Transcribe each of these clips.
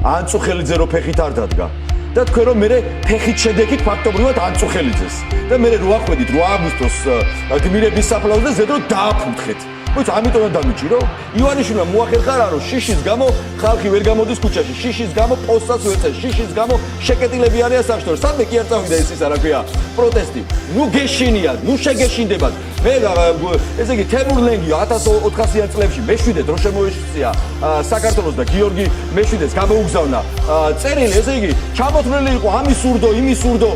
ანწუხელიძე რო ფეხით არ დადგა და თქვენ რომ მე ფეხით შედეგით ფაქტობრივად ანწუხელიძეს და მე რო ახვედით 8 აგვისტოს გმირების საფლავზე ზედრო დააფუთხეთ. მოიცა ამიტომ დამიჭირო ივანიშვილმა მოახერხა რა რომ შიშის გამო ხალხი ვერ გამოდის ქუჩაში, შიშის გამო პოსტსაც ვერ წეს, შიშის გამო შეკეტილები არიან საშტორო. სადმე კი არ წავიდა ეს რა ქვია პროტესტი. ნუ გეშინიათ, ნუ შეგეშინდებათ. მე ესე იგი თემურ ლენგი 1400-იან წლებში მეშვიდეთ რო შემოეშწია საქართველოს და გიორგი მეშვიდეს გამოუგზავნა წერილი, ესე იგი ჩამოთვლილი იყო ამის ურდო, იმის ურდო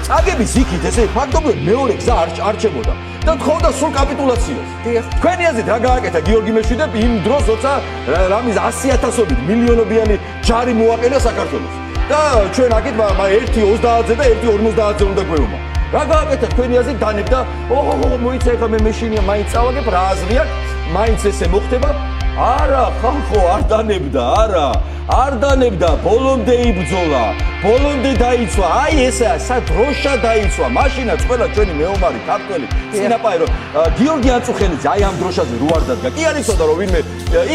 წაგების იქით, ესე ფაქტობრივად მეორე გზა არ რჩებოდა. და თხოვდა სულ კაპიტულაციას. თქვენი აზრით რა გააკეთა გიორგი მეშვიდე იმ დროს, როცა რამის 100,000-ობით მილიონობიანი ჯარი მოაყენა საქართველოს. და ჩვენ აქეთ 1.30-ზე და 1.50-ზე უნდა გვეუბნა. რა გააკეთა თქვენი აზრით დანებდა, მოიცა ეხლა მე მეშინია მაინც წავაგებ, რა აზრი აქვს, მაინც ესე მოხდება? არა, ხალხო, არ დანებდა, არა. არ დანებდა, ბოლომდე იბრძოლა, ბოლომდე დაიცვა, აი ესაა, სადროშა დაიცვა, მაშინაც ყველა ჩვენი მეომარი, ქართველი, წინაპარი რომ გიორგი ანწუხელიძე აი ამ დროშაზე რო არ დადგა, კი არ იცოდა რომ ვინმე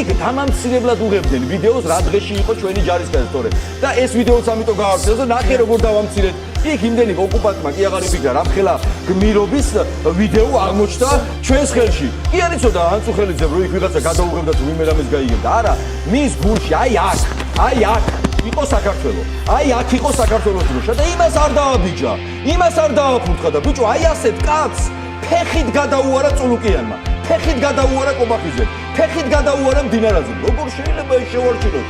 იქ დამამცირებლად უღებდნენ ვიდეოს რა დღეში იყო ჩვენი ჯარისკაცი სწორედ და ეს ვიდეოც ამიტომ გაავრცელეს და ნახე როგორ დავამცირეთ. იქ იმდენი ოკუპანტმა კი აღარ იფიქრა რამხელა გმირობის ვიდეო აღმოჩნდა ჩვენს ხელში. კი არ იცოდა ანწუხელიძემ რომ იქ ვიღაცა გადაუღებდა თუ ვინმე რამეს გაიგებდა. არა, მის გულში აი აქ იყო საქართველო. აი აქ იყო საქართველოს დროშა და იმას არ დააბიჯა. იმას არ დააფურთხა და ბიჭო, აი ასეთ კაცს ფეხით გადაუარა წულუკიანმა. ფეხით გადაუარა კობახიძემ. ფეხით გადაუარა მდინარაძემ. როგორ შეიძლება ეს შევარჩინოთ?